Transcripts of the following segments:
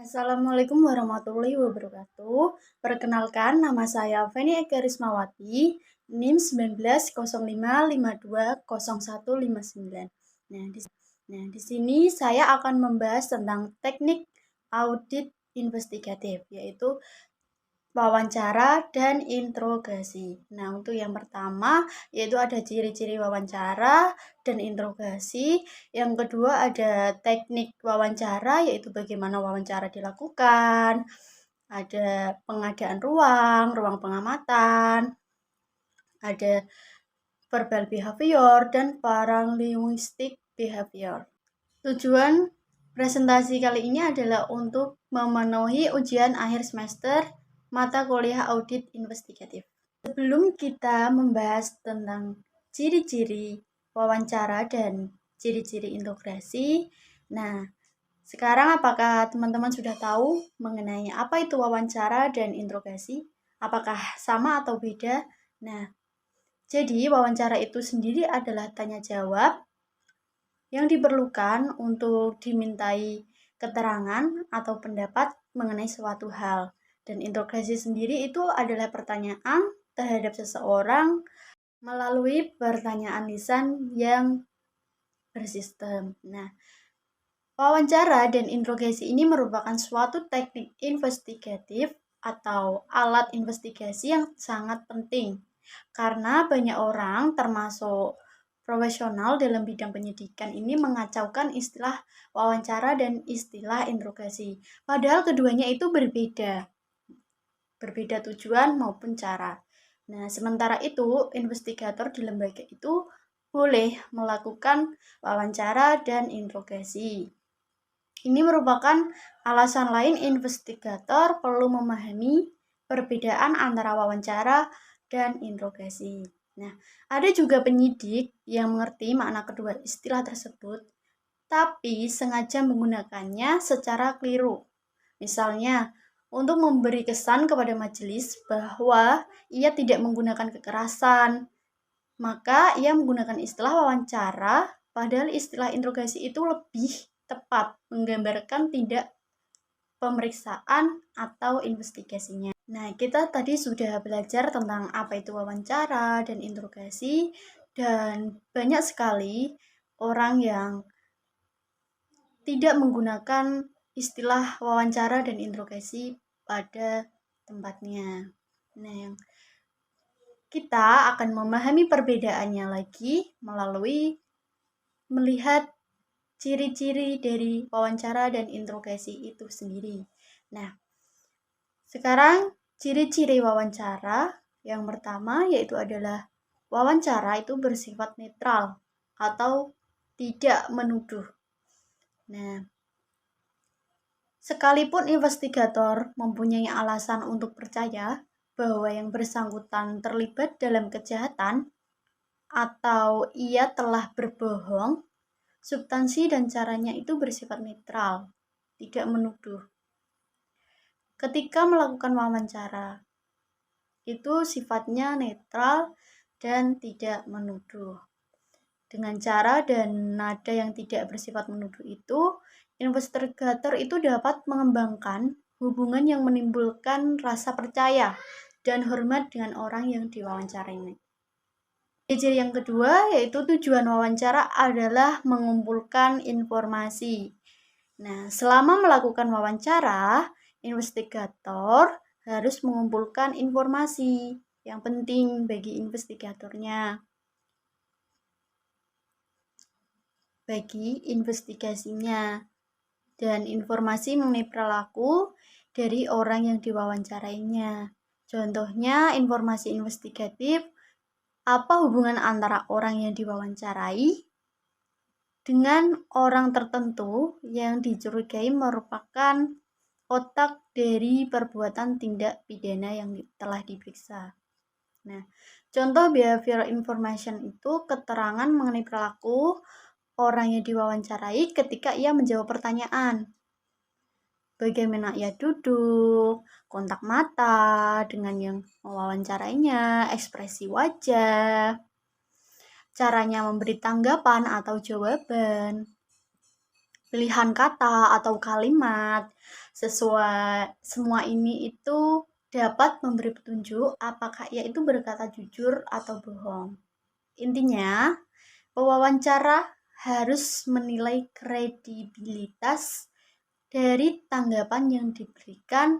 Assalamualaikum warahmatullahi wabarakatuh. Perkenalkan, nama saya Feni Eka Rismawati, NIM 1905520159. Di sini saya akan membahas tentang teknik audit investigatif, yaitu wawancara dan interogasi. Nah, untuk yang pertama yaitu ada ciri-ciri wawancara dan interogasi. Yang kedua ada teknik wawancara, yaitu bagaimana wawancara dilakukan. Ada pengadaan ruang, ruang pengamatan, ada verbal behavior dan paralinguistic behavior. Tujuan presentasi kali ini adalah untuk memenuhi ujian akhir semester mata kuliah audit investigatif. Sebelum kita membahas tentang ciri-ciri wawancara dan ciri-ciri integrasi, nah, sekarang apakah teman-teman sudah tahu mengenai apa itu wawancara dan interogasi? Apakah sama atau beda? Nah, jadi wawancara itu sendiri adalah tanya jawab yang diperlukan untuk dimintai keterangan atau pendapat mengenai suatu hal. Dan interogasi sendiri itu adalah pertanyaan terhadap seseorang melalui pertanyaan lisan yang bersistem. Nah, wawancara dan interogasi ini merupakan suatu teknik investigatif atau alat investigasi yang sangat penting karena banyak orang termasuk profesional dalam bidang penyidikan ini mengacaukan istilah wawancara dan istilah interogasi. Padahal keduanya itu berbeda tujuan maupun cara. Nah, sementara itu investigator di lembaga itu boleh melakukan wawancara dan interogasi. Ini merupakan alasan lain investigator perlu memahami perbedaan antara wawancara dan interogasi. Nah, ada juga penyidik yang mengerti makna kedua istilah tersebut, tapi sengaja menggunakannya secara keliru. Misalnya, untuk memberi kesan kepada majelis bahwa ia tidak menggunakan kekerasan, maka ia menggunakan istilah wawancara, padahal istilah interogasi itu lebih tepat menggambarkan tindak pemeriksaan atau investigasinya. Nah, kita tadi sudah belajar tentang apa itu wawancara dan interogasi, dan banyak sekali orang yang tidak menggunakan istilah wawancara dan interogasi pada tempatnya. Nah, kita akan memahami perbedaannya lagi melalui melihat ciri-ciri dari wawancara dan interogasi itu sendiri. Nah, sekarang ciri-ciri wawancara yang pertama yaitu adalah wawancara itu bersifat netral atau tidak menuduh. Nah, sekalipun investigator mempunyai alasan untuk percaya bahwa yang bersangkutan terlibat dalam kejahatan atau ia telah berbohong, substansi dan caranya itu bersifat netral, tidak menuduh. Ketika melakukan wawancara, itu sifatnya netral dan tidak menuduh. Dengan cara dan nada yang tidak bersifat menuduh itu, investigator itu dapat mengembangkan hubungan yang menimbulkan rasa percaya dan hormat dengan orang yang diwawancarai. Ciri yang kedua yaitu tujuan wawancara adalah mengumpulkan informasi. Nah, selama melakukan wawancara, investigator harus mengumpulkan informasi yang penting bagi investigatornya, bagi investigasinya, dan informasi mengenai perilaku dari orang yang diwawancarainya. Contohnya, informasi investigatif, apa hubungan antara orang yang diwawancarai dengan orang tertentu yang dicurigai merupakan otak dari perbuatan tindak pidana yang telah diperiksa. Nah, contoh behavioral information itu keterangan mengenai perilaku orang yang diwawancarai ketika ia menjawab pertanyaan. Bagaimana ia duduk, kontak mata dengan yang mewawancarainya, ekspresi wajah, caranya memberi tanggapan atau jawaban. pilihan kata atau kalimat. Semua ini itu dapat memberi petunjuk apakah ia itu berkata jujur atau bohong. Intinya, pewawancara harus menilai kredibilitas dari tanggapan yang diberikan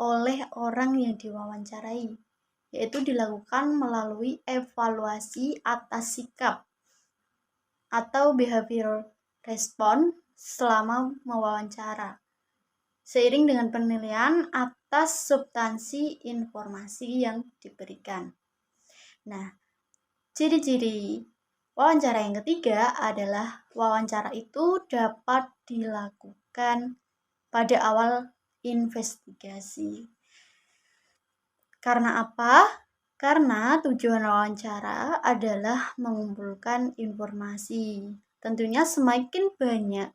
oleh orang yang diwawancarai, yaitu dilakukan melalui evaluasi atas sikap atau behavior respon selama mewawancara, seiring dengan penilaian atas substansi informasi yang diberikan. Nah, ciri-ciri wawancara yang ketiga adalah wawancara itu dapat dilakukan pada awal investigasi. Karena apa? Karena tujuan wawancara adalah mengumpulkan informasi. Tentunya semakin banyak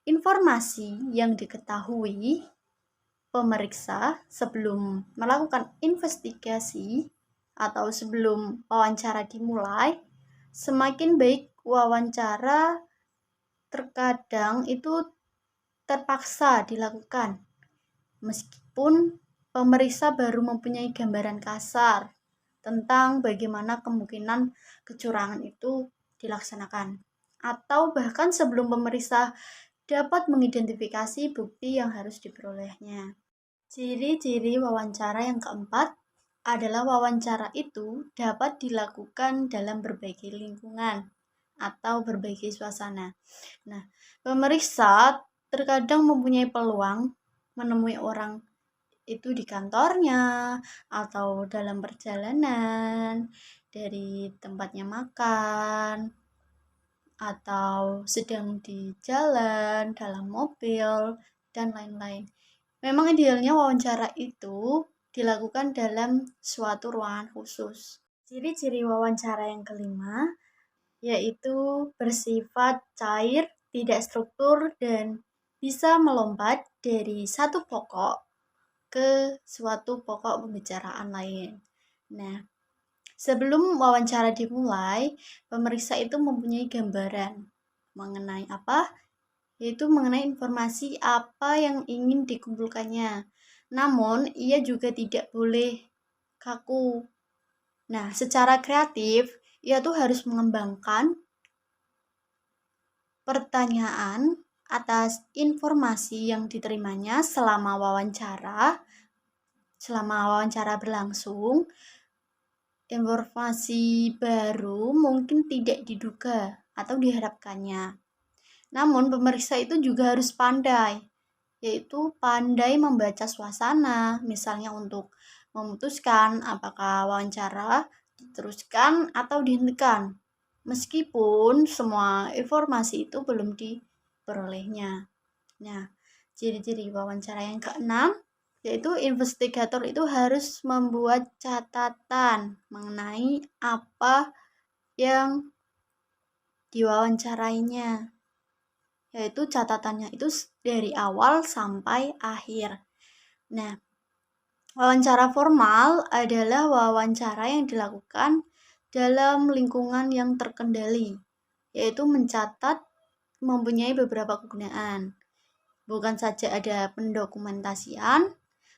informasi yang diketahui pemeriksa sebelum melakukan investigasi atau sebelum wawancara dimulai, semakin baik wawancara terkadang itu terpaksa dilakukan. Meskipun pemeriksa baru mempunyai gambaran kasar tentang bagaimana kemungkinan kecurangan itu dilaksanakan, atau bahkan sebelum pemeriksa dapat mengidentifikasi bukti yang harus diperolehnya. Ciri-ciri wawancara yang keempat adalah wawancara itu dapat dilakukan dalam berbagai lingkungan atau berbagai suasana. Nah, pemeriksa terkadang mempunyai peluang menemui orang itu di kantornya atau dalam perjalanan, dari tempatnya makan, atau sedang di jalan, dalam mobil, dan lain-lain. Memang idealnya wawancara itu dilakukan dalam suatu ruangan khusus. Ciri-ciri wawancara yang kelima yaitu bersifat cair, tidak struktur, dan bisa melompat dari satu pokok ke suatu pokok pembicaraan lain. Nah, sebelum wawancara dimulai, pemeriksa itu mempunyai gambaran mengenai apa? Yaitu mengenai informasi apa yang ingin dikumpulkannya. Namun, ia juga tidak boleh kaku. Nah, secara kreatif, ia tuh harus mengembangkan pertanyaan atas informasi yang diterimanya selama wawancara berlangsung. Informasi baru mungkin tidak diduga atau diharapkannya. Namun pemeriksa itu juga harus pandai, yaitu pandai membaca suasana, misalnya untuk memutuskan apakah wawancara diteruskan atau dihentikan, meskipun semua informasi itu belum diperolehnya. Nah, ciri-ciri wawancara yang keenam, yaitu investigator itu harus membuat catatan mengenai apa yang diwawancarainya, yaitu catatannya itu dari awal sampai akhir. Nah, wawancara formal adalah wawancara yang dilakukan dalam lingkungan yang terkendali, yaitu mencatat mempunyai beberapa kegunaan. Bukan saja ada pendokumentasian,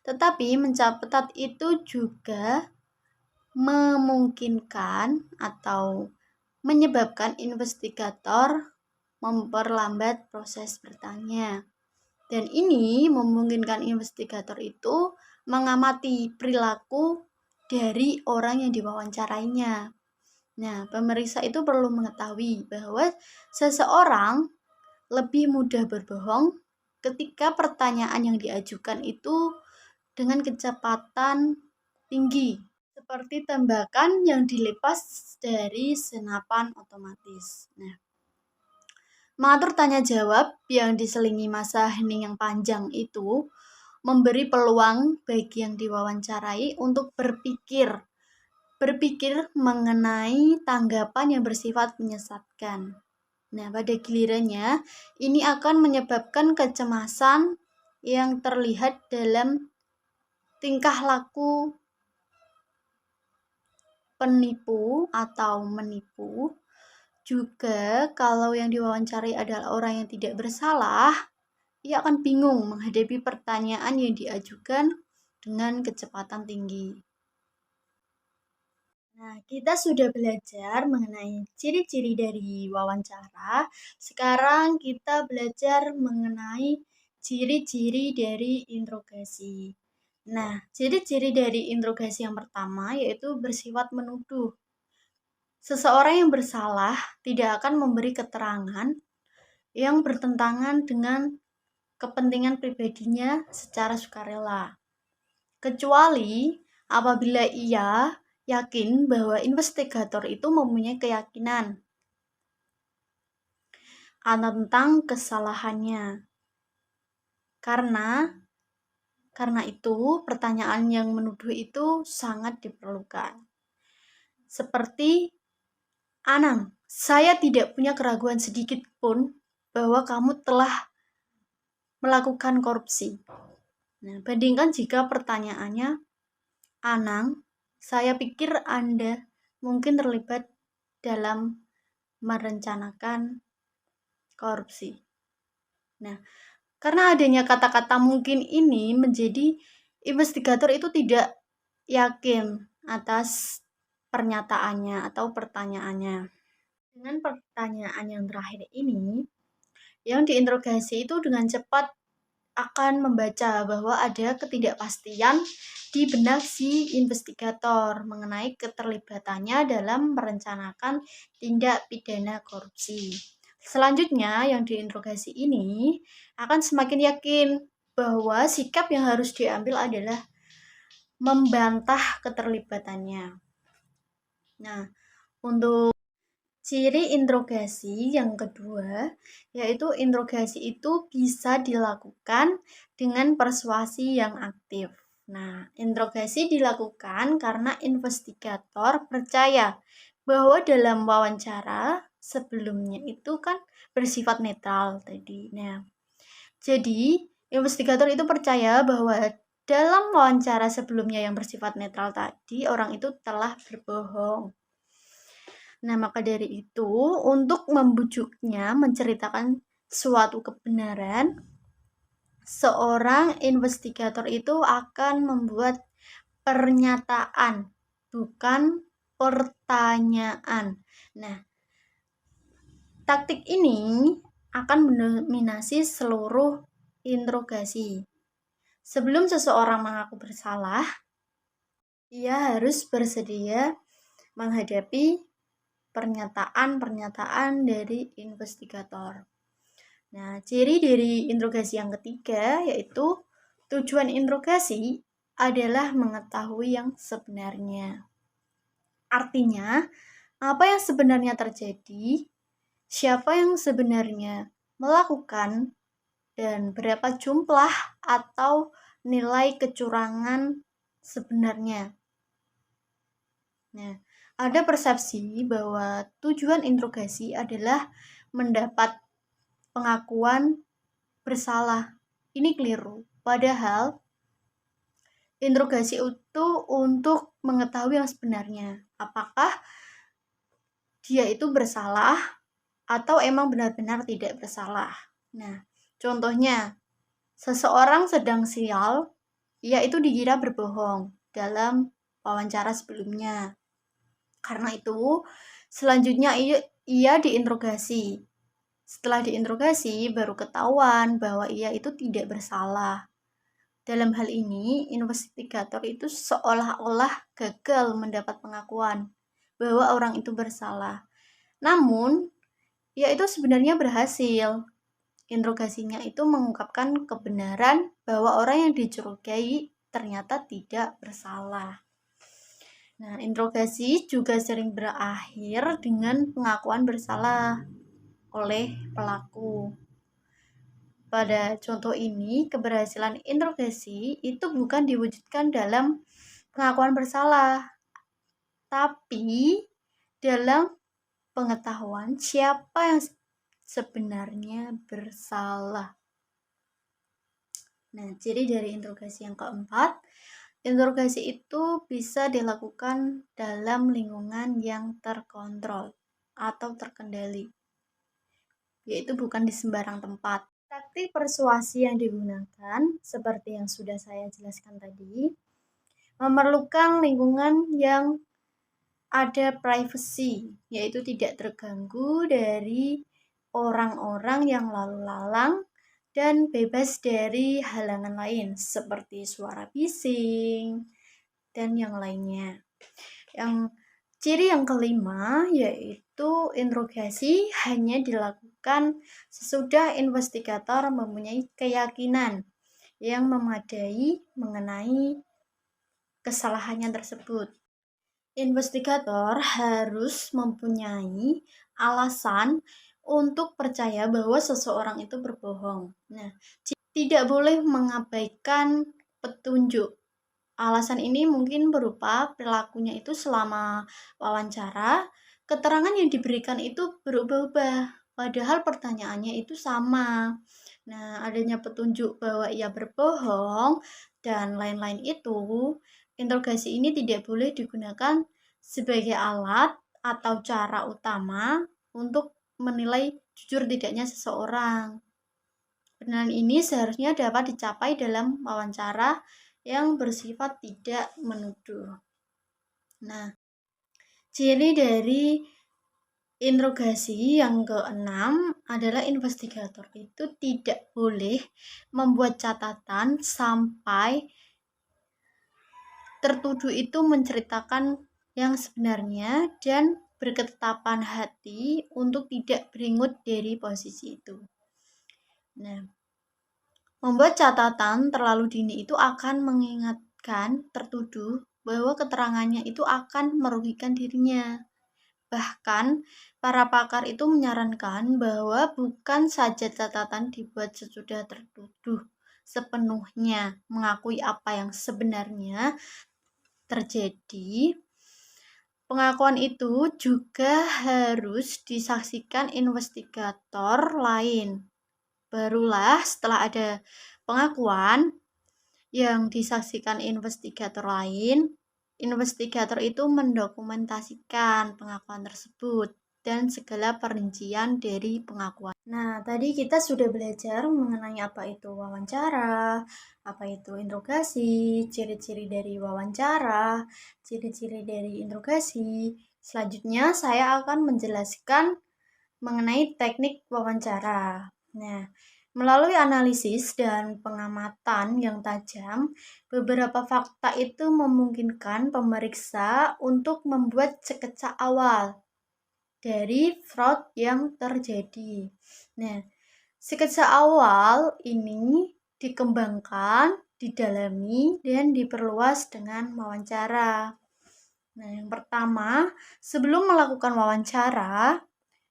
tetapi mencatat itu juga memungkinkan atau menyebabkan investigator memperlambat proses bertanya. Dan ini memungkinkan investigator itu mengamati perilaku dari orang yang diwawancarainya. Nah, pemeriksa itu perlu mengetahui bahwa seseorang lebih mudah berbohong ketika pertanyaan yang diajukan itu dengan kecepatan tinggi, seperti tembakan yang dilepas dari senapan otomatis. Nah, mengatur tanya jawab yang diselingi masa hening yang panjang itu memberi peluang bagi yang diwawancarai untuk berpikir mengenai tanggapan yang bersifat menyesatkan. Nah, pada gilirannya, ini akan menyebabkan kecemasan yang terlihat dalam tingkah laku penipu atau menipu, Juga kalau yang diwawancarai adalah orang yang tidak bersalah, ia akan bingung menghadapi pertanyaan yang diajukan dengan kecepatan tinggi. Nah, kita sudah belajar mengenai ciri-ciri dari wawancara. Sekarang kita belajar mengenai ciri-ciri dari interogasi. Nah, ciri-ciri dari interogasi yang pertama yaitu bersifat menuduh. Seseorang yang bersalah tidak akan memberi keterangan yang bertentangan dengan kepentingan pribadinya secara sukarela, kecuali apabila ia yakin bahwa investigator itu mempunyai keyakinan tentang kesalahannya. Karena itu, pertanyaan yang menuduh itu sangat diperlukan. Seperti, Anang, saya tidak punya keraguan sedikit pun bahwa kamu telah melakukan korupsi. Nah, bandingkan jika pertanyaannya, Anang, saya pikir Anda mungkin terlibat dalam merencanakan korupsi. Nah, karena adanya kata-kata mungkin ini menjadi investigator itu tidak yakin atas pernyataannya atau pertanyaannya. Dengan pertanyaan yang terakhir ini, yang diinterogasi itu dengan cepat akan membaca bahwa ada ketidakpastian di benak si investigator mengenai keterlibatannya dalam merencanakan tindak pidana korupsi. Selanjutnya, yang diinterogasi ini akan semakin yakin bahwa sikap yang harus diambil adalah membantah keterlibatannya. Nah, untuk ciri interogasi yang kedua, yaitu interogasi itu bisa dilakukan dengan persuasi yang aktif. Nah, interogasi dilakukan karena investigator percaya bahwa dalam wawancara sebelumnya itu kan bersifat netral tadi. Nah, jadi investigator itu percaya bahwa dalam wawancara sebelumnya yang bersifat netral tadi, orang itu telah berbohong. Nah, maka dari itu, untuk membujuknya menceritakan suatu kebenaran, seorang investigator itu akan membuat pernyataan, bukan pertanyaan. Nah, taktik ini akan mendominasi seluruh interogasi. Sebelum seseorang mengaku bersalah, ia harus bersedia menghadapi pernyataan-pernyataan dari investigator. Nah, ciri dari interogasi yang ketiga yaitu tujuan interogasi adalah mengetahui yang sebenarnya. Artinya, apa yang sebenarnya terjadi, siapa yang sebenarnya melakukan, dan berapa jumlah atau nilai kecurangan sebenarnya. Nah, ada persepsi bahwa tujuan interogasi adalah mendapat pengakuan bersalah. Ini keliru. Padahal interogasi itu untuk mengetahui yang sebenarnya. Apakah dia itu bersalah atau emang benar-benar tidak bersalah. Nah, contohnya seseorang sedang sial, ia itu dikira berbohong dalam wawancara sebelumnya. Karena itu, selanjutnya ia diinterogasi. Setelah diinterogasi, baru ketahuan bahwa ia itu tidak bersalah. Dalam hal ini, investigator itu seolah-olah gagal mendapat pengakuan bahwa orang itu bersalah. Namun, ia itu sebenarnya berhasil. Interogasinya itu mengungkapkan kebenaran bahwa orang yang dicurigai ternyata tidak bersalah. Nah, interogasi juga sering berakhir dengan pengakuan bersalah oleh pelaku. Pada contoh ini, keberhasilan interogasi itu bukan diwujudkan dalam pengakuan bersalah, tapi dalam pengetahuan siapa yang sebenarnya bersalah. Nah, ciri dari interogasi yang keempat, interogasi itu bisa dilakukan dalam lingkungan yang terkontrol. atau terkendali, yaitu bukan di sembarang tempat. Taktik persuasi yang digunakan, seperti yang sudah saya jelaskan tadi, memerlukan lingkungan yang ada privacy, yaitu tidak terganggu dari orang-orang yang lalu lalang dan bebas dari halangan lain seperti suara bising dan yang lainnya. Yang ciri yang kelima yaitu interogasi hanya dilakukan sesudah investigator mempunyai keyakinan yang memadai mengenai kesalahannya tersebut. Investigator harus mempunyai alasan untuk percaya bahwa seseorang itu berbohong. Nah, tidak boleh mengabaikan petunjuk. Alasan ini mungkin berupa perilakunya itu selama wawancara, keterangan yang diberikan itu berubah-ubah, padahal pertanyaannya itu sama. Nah, adanya petunjuk bahwa ia berbohong dan lain-lain itu, interogasi ini tidak boleh digunakan sebagai alat atau cara utama untuk menilai jujur tidaknya seseorang. Kebenaran ini seharusnya dapat dicapai dalam wawancara yang bersifat tidak menuduh. Nah, ciri dari interogasi yang keenam adalah investigator itu tidak boleh membuat catatan sampai tertuduh itu menceritakan yang sebenarnya dan berketetapan hati untuk tidak beringut dari posisi itu. Nah, membuat catatan terlalu dini itu akan mengingatkan tertuduh bahwa keterangannya itu akan merugikan dirinya. Bahkan, para pakar itu menyarankan bahwa bukan saja catatan dibuat sesudah tertuduh sepenuhnya mengakui apa yang sebenarnya terjadi, pengakuan itu juga harus disaksikan investigator lain. Barulah setelah ada pengakuan yang disaksikan investigator lain, investigator itu mendokumentasikan pengakuan tersebut dan segala perincian dari pengakuan. Nah, tadi kita sudah belajar mengenai apa itu wawancara, apa itu interogasi, ciri-ciri dari wawancara, ciri-ciri dari interogasi. Selanjutnya saya akan menjelaskan mengenai teknik wawancara. Nah, melalui analisis dan pengamatan yang tajam, beberapa fakta itu memungkinkan pemeriksa untuk membuat sketsa awal dari fraud yang terjadi. Nah, sketsa awal ini dikembangkan, didalami, dan diperluas dengan wawancara. Nah, yang pertama, sebelum melakukan wawancara,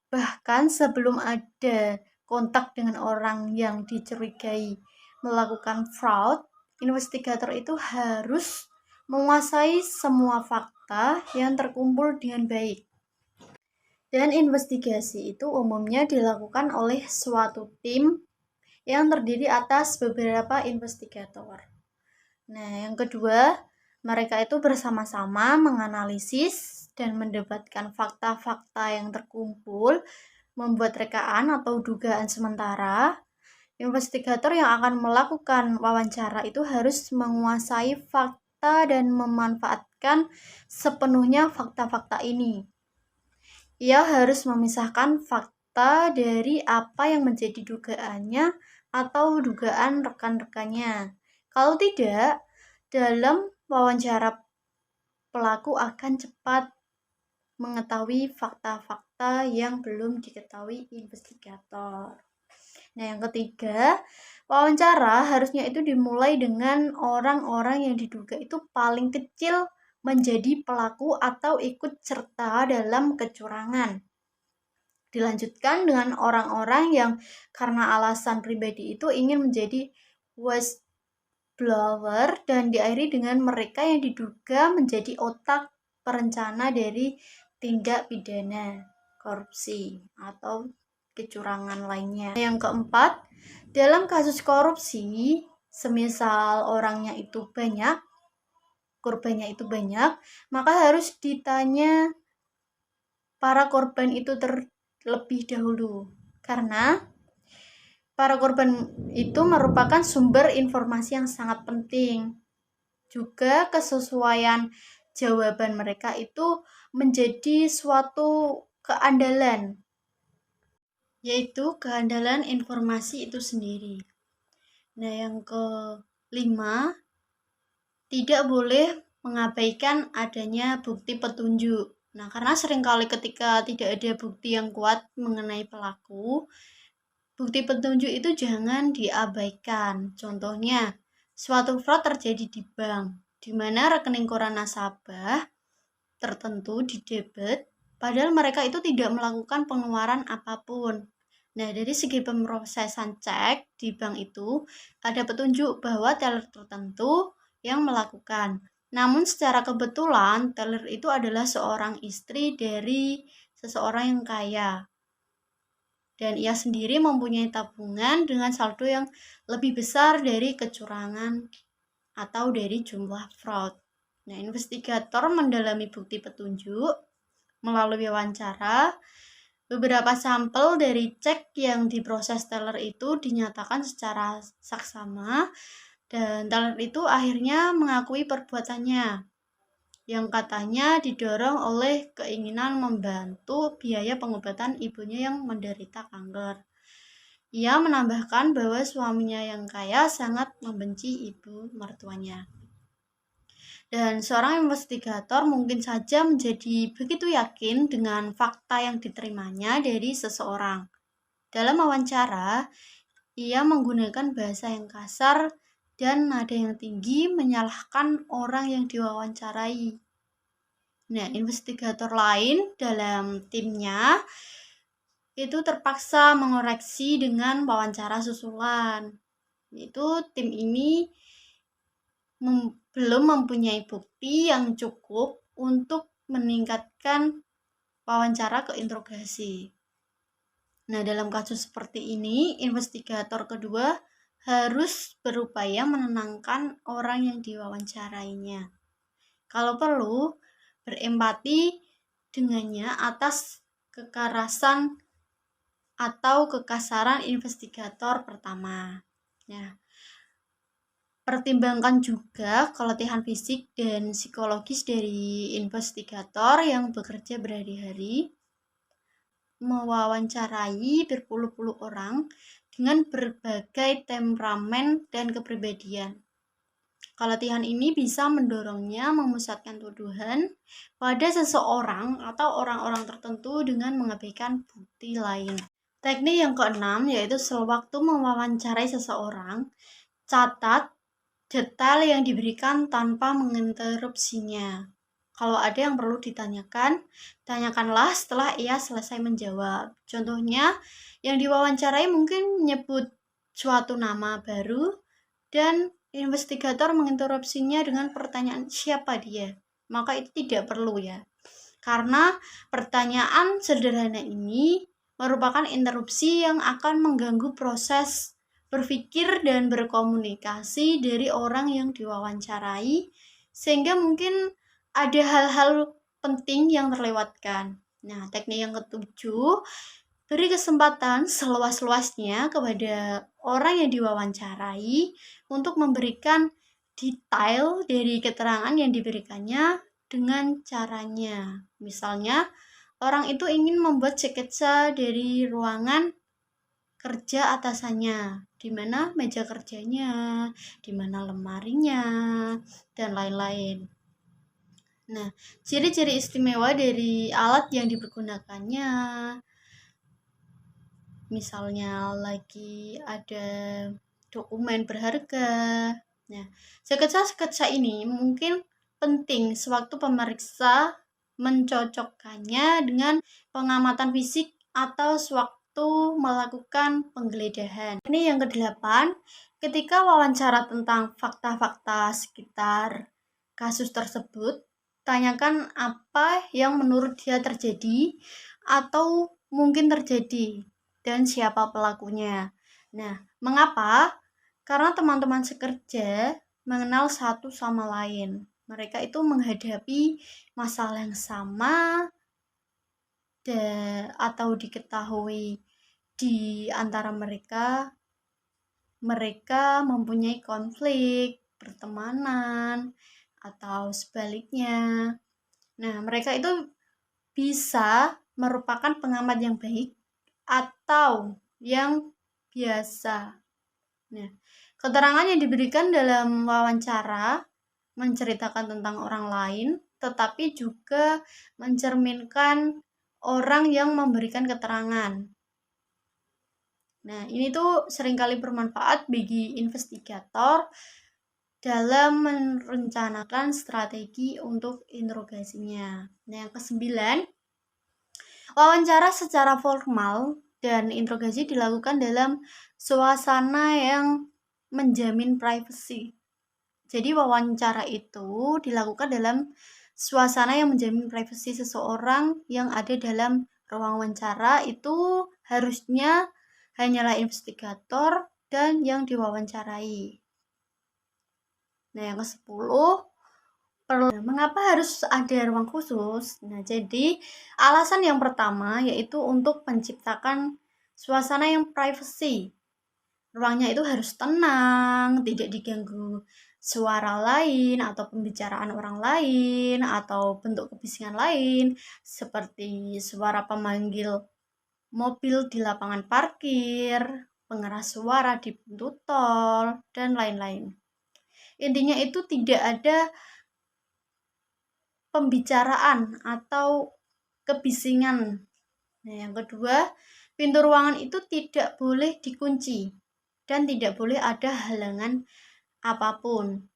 bahkan sebelum ada kontak dengan orang yang dicurigai melakukan fraud, investigator itu harus menguasai semua fakta yang terkumpul dengan baik. Dan investigasi itu umumnya dilakukan oleh suatu tim yang terdiri atas beberapa investigator. Nah, yang kedua, mereka itu bersama-sama menganalisis dan mendebatkan fakta-fakta yang terkumpul, membuat rekaan atau dugaan sementara. Investigator yang akan melakukan wawancara itu harus menguasai fakta dan memanfaatkan sepenuhnya fakta-fakta ini. Ia harus memisahkan fakta dari apa yang menjadi dugaannya atau dugaan rekan-rekannya. Kalau tidak, dalam wawancara pelaku akan cepat mengetahui fakta-fakta yang belum diketahui investigator. Nah, yang ketiga, wawancara harusnya itu dimulai dengan orang-orang yang diduga itu paling kecil menjadi pelaku atau ikut serta dalam kecurangan. Dilanjutkan dengan orang-orang yang karena alasan pribadi itu ingin menjadi whistleblower dan diakhiri dengan mereka yang diduga menjadi otak perencana dari tindak pidana korupsi atau kecurangan lainnya. Yang keempat, dalam kasus korupsi, semisal orangnya itu banyak, korbannya itu banyak, maka harus ditanya para korban itu terlebih dahulu. Karena para korban itu merupakan sumber informasi yang sangat penting. Juga kesesuaian jawaban mereka itu menjadi suatu keandalan, yaitu keandalan informasi itu sendiri. Nah, yang kelima, tidak boleh mengabaikan adanya bukti petunjuk. Nah, karena seringkali ketika tidak ada bukti yang kuat mengenai pelaku, bukti petunjuk itu jangan diabaikan. Contohnya, suatu fraud terjadi di bank, di mana rekening koran nasabah tertentu didebet, padahal mereka itu tidak melakukan pengeluaran apapun. Nah, dari segi pemrosesan cek di bank itu, ada petunjuk bahwa teller tertentu yang melakukan. Namun secara kebetulan, teller itu adalah seorang istri dari seseorang yang kaya. Dan ia sendiri mempunyai tabungan dengan saldo yang lebih besar dari kecurangan atau dari jumlah fraud. Nah, investigator mendalami bukti petunjuk melalui wawancara. Beberapa sampel dari cek yang diproses teller itu dinyatakan secara saksama, dan teller itu akhirnya mengakui perbuatannya yang katanya didorong oleh keinginan membantu biaya pengobatan ibunya yang menderita kanker. Ia menambahkan bahwa suaminya yang kaya sangat membenci ibu mertuanya. Dan seorang investigator mungkin saja menjadi begitu yakin dengan fakta yang diterimanya dari seseorang. Dalam wawancara, ia menggunakan bahasa yang kasar dan nada yang tinggi menyalahkan orang yang diwawancarai. Nah, investigator lain dalam timnya itu terpaksa mengoreksi dengan wawancara susulan. Yaitu tim ini belum mempunyai bukti yang cukup untuk meningkatkan wawancara ke interogasi. Nah, dalam kasus seperti ini, investigator kedua harus berupaya menenangkan orang yang diwawancarainya. Kalau perlu, berempati dengannya atas kekerasan atau kekasaran investigator pertama. Nah, pertimbangkan juga keletihan fisik dan psikologis dari investigator yang bekerja berhari-hari, mewawancarai berpuluh-puluh orang dengan berbagai temperamen dan kepribadian. Keletihan ini bisa mendorongnya memusatkan tuduhan pada seseorang atau orang-orang tertentu dengan mengabaikan bukti lain. Teknik yang keenam yaitu sewaktu mewawancarai seseorang, catat detail yang diberikan tanpa menginterupsinya. Kalau ada yang perlu ditanyakan, tanyakanlah setelah ia selesai menjawab. Contohnya, yang diwawancarai mungkin menyebut suatu nama baru dan investigator menginterupsinya dengan pertanyaan siapa dia. Maka itu tidak perlu ya. Karena pertanyaan sederhana ini merupakan interupsi yang akan mengganggu proses berpikir dan berkomunikasi dari orang yang diwawancarai, sehingga mungkin ada hal-hal penting yang terlewatkan. Nah, teknik yang ketujuh, beri kesempatan seluas-luasnya kepada orang yang diwawancarai untuk memberikan detail dari keterangan yang diberikannya dengan caranya. Misalnya, orang itu ingin membuat sketsa dari ruangan kerja atasannya, di mana meja kerjanya, di mana lemarinya, dan lain-lain. Nah, ciri-ciri istimewa dari alat yang dipergunakannya, misalnya lagi ada dokumen berharga. Nah, sketsa-sketsa ini mungkin penting sewaktu pemeriksa mencocokkannya dengan pengamatan fisik atau sewaktu melakukan penggeledahan. Ini yang kedelapan, ketika wawancara tentang fakta-fakta sekitar kasus tersebut, tanyakan apa yang menurut dia terjadi atau mungkin terjadi dan siapa pelakunya. Nah, mengapa? Karena teman-teman sekerja mengenal satu sama lain. Mereka itu menghadapi masalah yang sama atau diketahui di antara mereka mempunyai konflik pertemanan atau sebaliknya. Nah, mereka itu bisa merupakan pengamat yang baik atau yang biasa. Nah, keterangan yang diberikan dalam wawancara menceritakan tentang orang lain, tetapi juga mencerminkan orang yang memberikan keterangan. Nah, ini tuh seringkali bermanfaat bagi investigator dalam merencanakan strategi untuk interogasinya. Nah, yang kesembilan, wawancara secara formal dan interogasi dilakukan dalam suasana yang menjamin privasi. Jadi wawancara itu dilakukan dalam suasana yang menjamin privasi seseorang yang ada dalam ruang wawancara itu harusnya hanyalah investigator dan yang diwawancarai. Nah, yang ke-10, mengapa harus ada ruang khusus? Nah, jadi alasan yang pertama yaitu untuk menciptakan suasana yang privacy. Ruangnya itu harus tenang, tidak diganggu suara lain atau pembicaraan orang lain atau bentuk kebisingan lain seperti suara pemanggil mobil di lapangan parkir, pengeras suara di pintu tol, dan lain-lain. Intinya itu tidak ada pembicaraan atau kebisingan. Nah, yang kedua, pintu ruangan itu tidak boleh dikunci dan tidak boleh ada halangan apapun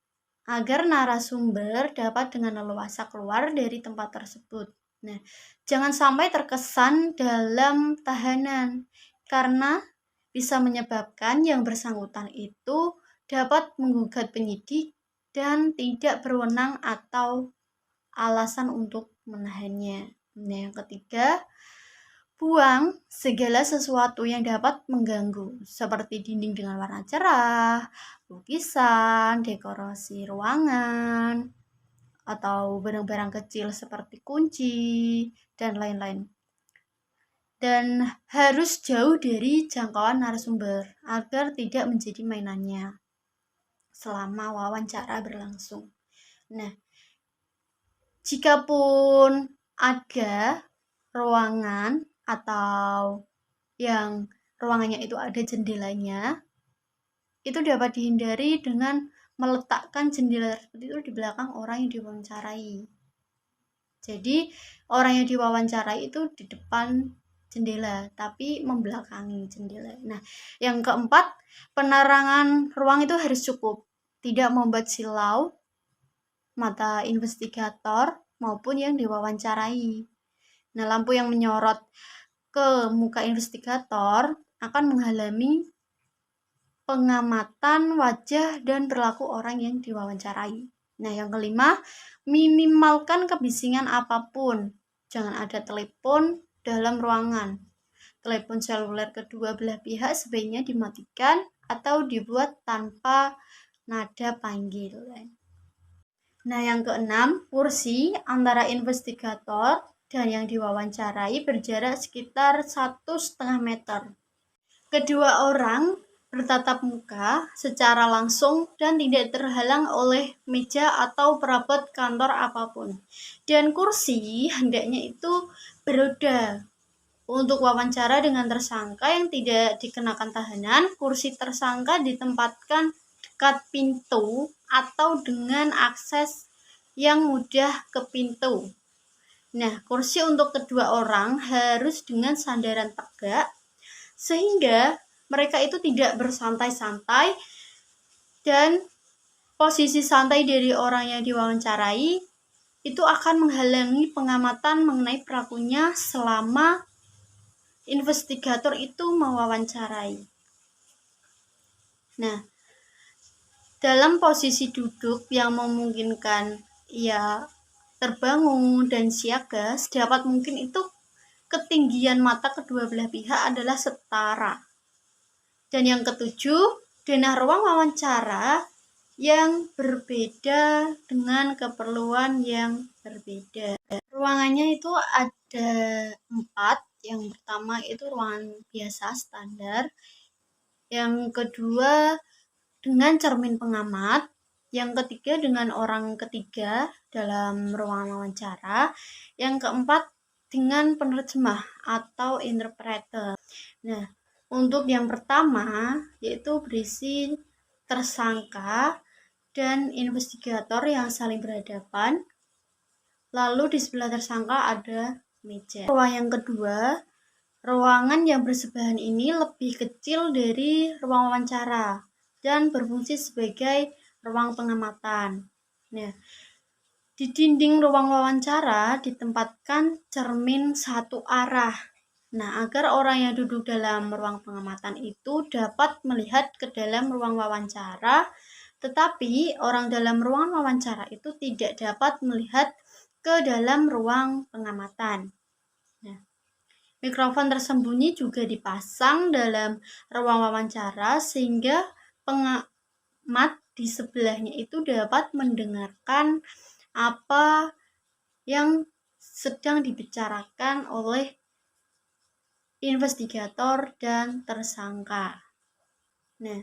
agar narasumber dapat dengan leluasa keluar dari tempat tersebut. Nah, jangan sampai terkesan dalam tahanan karena bisa menyebabkan yang bersangkutan itu dapat menggugat penyidik dan tidak berwenang atau alasan untuk menahannya. Nah, yang ketiga, buang segala sesuatu yang dapat mengganggu, seperti dinding dengan warna cerah, lukisan, dekorasi ruangan, atau barang-barang kecil seperti kunci, dan lain-lain. Dan harus jauh dari jangkauan narasumber agar tidak menjadi mainannya selama wawancara berlangsung. Nah, jikapun ada ruangan atau yang ruangannya itu ada jendelanya, itu dapat dihindari dengan meletakkan jendela seperti itu di belakang orang yang diwawancarai. Jadi orang yang diwawancarai itu di depan jendela, tapi membelakangi jendela. Nah, yang keempat, penerangan ruang itu harus cukup, tidak membuat silau mata investigator maupun yang diwawancarai. Nah, lampu yang menyorot ke muka investigator akan menghalangi pengamatan wajah dan perilaku orang yang diwawancarai. Nah, yang kelima, minimalkan kebisingan apapun. Jangan ada telepon dalam ruangan. Telepon seluler kedua belah pihak sebaiknya dimatikan atau dibuat tanpa nada panggilan. Nah, yang keenam, kursi antara investigator dan yang diwawancarai berjarak sekitar 1,5 meter. Kedua orang bertatap muka secara langsung dan tidak terhalang oleh meja atau perabot kantor apapun. Dan kursi hendaknya itu beroda. Untuk wawancara dengan tersangka yang tidak dikenakan tahanan, kursi tersangka ditempatkan dekat pintu atau dengan akses yang mudah ke pintu. Nah, kursi untuk kedua orang harus dengan sandaran tegak sehingga mereka itu tidak bersantai-santai dan posisi santai dari orang yang diwawancarai itu akan menghalangi pengamatan mengenai perilakunya selama investigator itu mewawancarai. Nah, dalam posisi duduk yang memungkinkan ia terbangun dan siaga, sedapat mungkin itu ketinggian mata kedua belah pihak adalah setara. Dan yang ketujuh, denah ruang wawancara yang berbeda dengan keperluan yang berbeda. Ruangannya itu ada 4. Yang pertama itu ruangan biasa standar, yang kedua dengan cermin pengamat, yang ketiga dengan orang ketiga dalam ruangan wawancara, yang keempat dengan penerjemah atau interpreter. Nah, untuk yang pertama yaitu berisi tersangka dan investigator yang saling berhadapan. Lalu di sebelah tersangka ada meja. Ruang yang kedua, ruangan yang bersebelahan ini lebih kecil dari ruang wawancara dan berfungsi sebagai ruang pengamatan. Nah, di dinding ruang wawancara ditempatkan cermin satu arah. Nah, agar orang yang duduk dalam ruang pengamatan itu dapat melihat ke dalam ruang wawancara, tetapi orang dalam ruang wawancara itu tidak dapat melihat ke dalam ruang pengamatan. Nah, mikrofon tersembunyi juga dipasang dalam ruang wawancara sehingga pengamat di sebelahnya itu dapat mendengarkan apa yang sedang dibicarakan oleh investigator dan tersangka. Nah,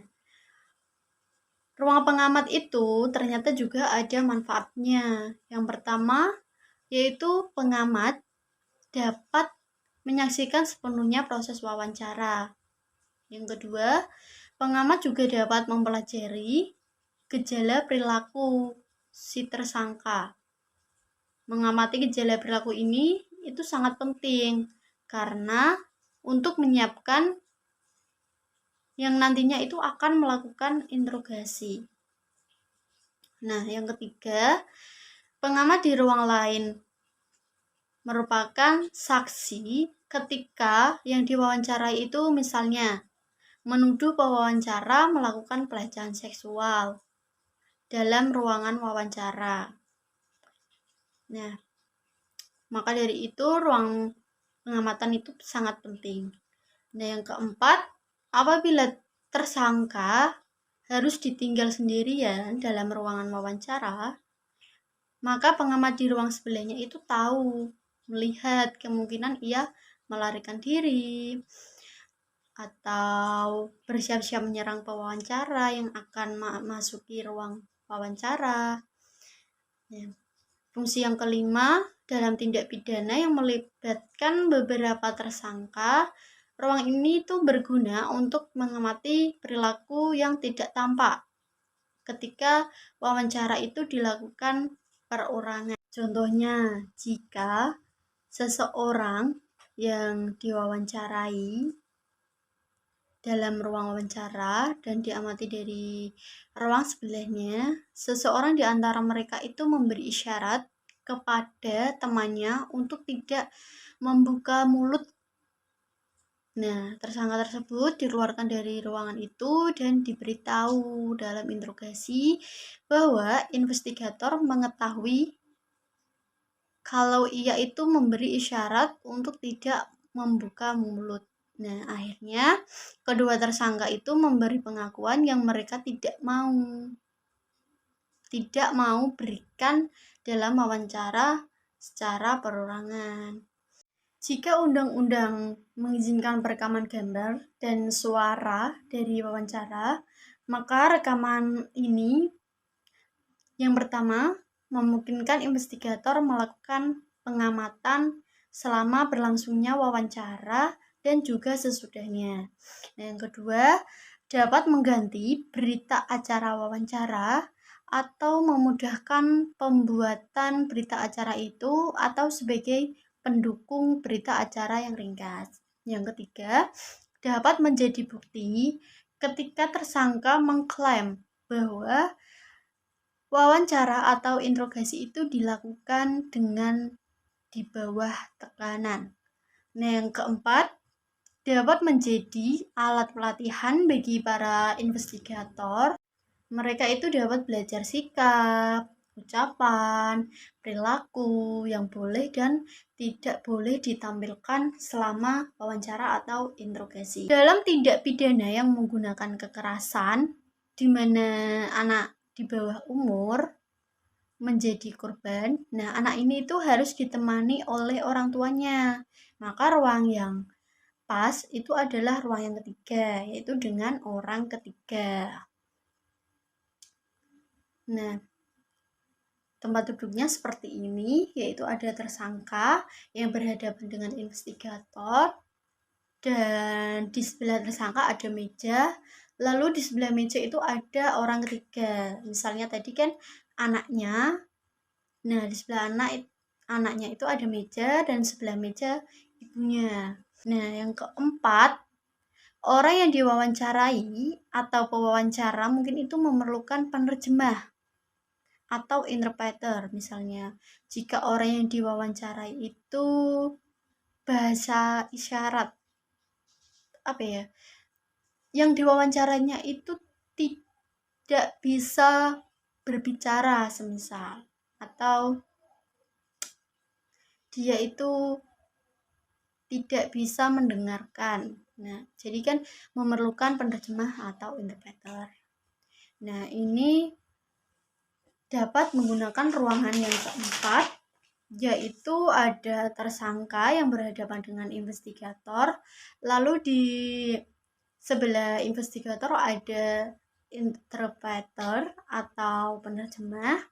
ruang pengamat itu ternyata juga ada manfaatnya. Yang pertama, yaitu pengamat dapat menyaksikan sepenuhnya proses wawancara. Yang kedua, pengamat juga dapat mempelajari gejala perilaku si tersangka. Mengamati gejala perilaku ini itu sangat penting karena untuk menyiapkan yang nantinya itu akan melakukan interogasi. Nah, yang ketiga, pengamat di ruang lain merupakan saksi ketika yang diwawancarai itu misalnya menuduh pewawancara melakukan pelecehan seksual dalam ruangan wawancara. Nah, maka dari itu ruang pengamatan itu sangat penting. Nah, yang keempat, apabila tersangka harus ditinggal sendirian dalam ruangan wawancara, maka pengamat di ruang sebelahnya itu tahu, melihat kemungkinan ia melarikan diri atau bersiap-siap menyerang pewawancara yang akan memasuki ruang wawancara. Ya. Fungsi yang kelima, dalam tindak pidana yang melibatkan beberapa tersangka, ruang ini itu berguna untuk mengamati perilaku yang tidak tampak ketika wawancara itu dilakukan perorangan. Contohnya, jika seseorang yang diwawancarai dalam ruang wawancara dan diamati dari ruang sebelahnya, seseorang di antara mereka itu memberi isyarat kepada temannya untuk tidak membuka mulut. Nah, tersangka tersebut dikeluarkan dari ruangan itu dan diberitahu dalam interogasi bahwa investigator mengetahui kalau ia itu memberi isyarat untuk tidak membuka mulut. Nah, akhirnya kedua tersangka itu memberi pengakuan yang mereka tidak mau berikan dalam wawancara secara perorangan. Jika undang-undang mengizinkan perekaman gambar dan suara dari wawancara, maka rekaman ini yang pertama memungkinkan investigator melakukan pengamatan selama berlangsungnya wawancara dan juga sesudahnya. Yang kedua, dapat mengganti berita acara wawancara atau memudahkan pembuatan berita acara itu atau sebagai pendukung berita acara yang ringkas. Yang ketiga, dapat menjadi bukti ketika tersangka mengklaim bahwa wawancara atau interogasi itu dilakukan dengan di bawah tekanan. Nah, yang keempat, dapat menjadi alat pelatihan bagi para investigator. Mereka itu dapat belajar sikap, ucapan, perilaku yang boleh dan tidak boleh ditampilkan selama wawancara atau interogasi. Dalam tindak pidana yang menggunakan kekerasan, di mana anak di bawah umur menjadi korban, nah anak ini itu harus ditemani oleh orang tuanya. Maka ruang yang pas itu adalah ruang yang ketiga, yaitu dengan orang ketiga. Nah, tempat duduknya seperti ini, yaitu ada tersangka yang berhadapan dengan investigator, dan di sebelah tersangka ada meja, lalu di sebelah meja itu ada orang ketiga. Misalnya tadi kan anaknya, nah di sebelah anaknya itu ada meja, dan sebelah meja ibunya. Nah, yang keempat, orang yang diwawancarai atau pewawancara mungkin itu memerlukan penerjemah atau interpreter. Misalnya, jika orang yang diwawancarai itu bahasa isyarat, apa ya, yang diwawancaranya itu tidak bisa berbicara semisal, atau dia itu tidak bisa mendengarkan. Nah, jadi kan memerlukan penerjemah atau interpreter. Nah, ini dapat menggunakan ruangan yang keempat, yaitu ada tersangka yang berhadapan dengan investigator, lalu di sebelah investigator ada interpreter atau penerjemah,